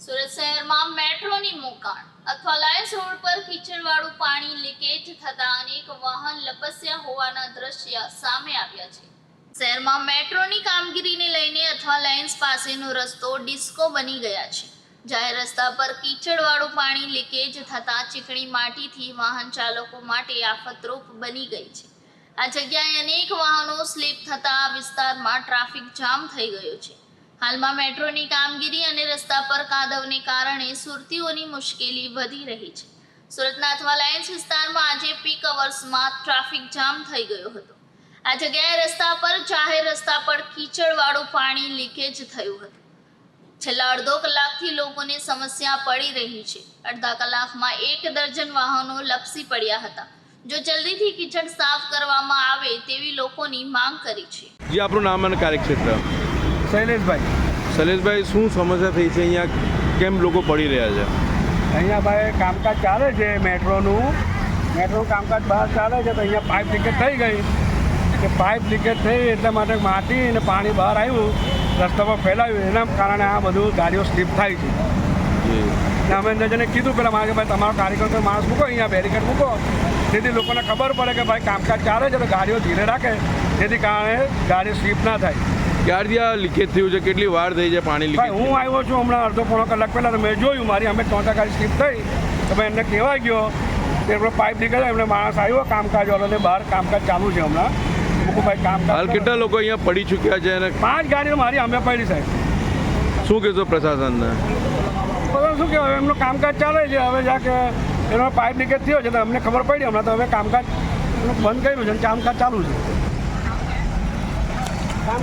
સુરત શહેરમાં મેટ્રોની મોકાણ અથવા Lions road પર કીચડવાળું પાણી લીકેજ થતા અનેક વાહન લપસ્યા હોવાના દ્રશ્ય સામે આવ્યા છે। શહેરમાં મેટ્રોની કામગીરીને લઈને અથવા લાયન્સ પાસેનો રસ્તો ડિસ્કો બની ગયા છે। જાહેર રસ્તા પર કીચડવાળું પાણી લીકેજ થતા ચીકણી માટીથી વાહન ચાલકો માટે આફતરૂપ બની ગઈ છે। આ જગ્યાએ અનેક વાહનો સ્લીપ થતા આ વિસ્તારમાં ટ્રાફિક જામ થઈ ગયો છે। હાલમાં મેટ્રોની કામગીરી અને રસ્તા પર કાદવને કારણે સુરતીઓની મુશ્કેલી વધી રહી છે। સુરતના અથવા લાયન્સ વિસ્તારમાં આજે પીક અવર્સમાં ટ્રાફિક જામ થઈ ગયો હતો। આ જગ્યાએ રસ્તા પર જાહેર રસ્તા પર કીચડવાળું પાણી લીકેજ થયું હતું। છેલ્લા અડધો કલાકથી લોકોને સમસ્યા પડી રહી છે। અડધા કલાકમાં 1 દર્જન વાહનો લપસી પડ્યા હતા। જો જલ્દીથી કીચડ સાફ કરવામાં આવે તેવી લોકોની માંગ કરી છે। જી આપણું નામ અને કાર્યક્ષેત્ર? શૈલેષભાઈ, શું સમસ્યા થઈ છે અહીંયા? કેમ લોકો પડી રહ્યા છે? અહીંયા ભાઈ કામકાજ ચાલે છે મેટ્રોનું કામકાજ બહાર ચાલે છે તો અહીંયા પાઇપ લીકેજ થઈ ગઈ। કે પાઇપ લીકેજ થઈ એટલા માટે માટી અને પાણી બહાર આવ્યું, રસ્તામાં ફેલાયું, એના કારણે આ બધું ગાડીઓ સ્લીપ થાય છે। ને અમે અંદાજને કીધું પેલા મારે કે ભાઈ તમારો કાર્યકર્તા માણસ મૂકો, અહીંયા બેરિકેડ મૂકો, જેથી લોકોને ખબર પડે કે ભાઈ કામકાજ ચાલે છે તો ગાડીઓ ધીરે રાખે, જેથી કારણે ગાડી સ્લીપ ના થાય। ક્યારથી આ લીકેજ થયું છે? કેટલી વાર થઈ છે પાણી લીકેજ? ભાઈ હું આવ્યો છું હમણાં અડધો પોણો કલાક પહેલાં, મેં જોયું મારી અમે 3 ગાડી સ્લીપ થઈ તો મેં એમને કહેવાય ગયો કે પેલો પાઇપ લીકેજ, એમને માણસ આવ્યો કામકાજ વાળાને, બહાર કામકાજ ચાલુ છે હમણાં મૂકું ભાઈ કામકાજ। હાલ કેટલા લોકો અહીંયા પડી ચૂક્યા છે અને 5 ગાડીઓ મારી અમે પડી સાહેબ। શું કહેશો પ્રશાસનને? બરાબર, શું કહેવાય, એમનું કામકાજ ચાલે છે। હવે જ્યાં કે એનો પાઇપ લીકેજ થયો છે તો અમને ખબર પડી હમણાં, તો હવે કામકાજ બંધ કર્યું છે અને કામકાજ ચાલુ છે।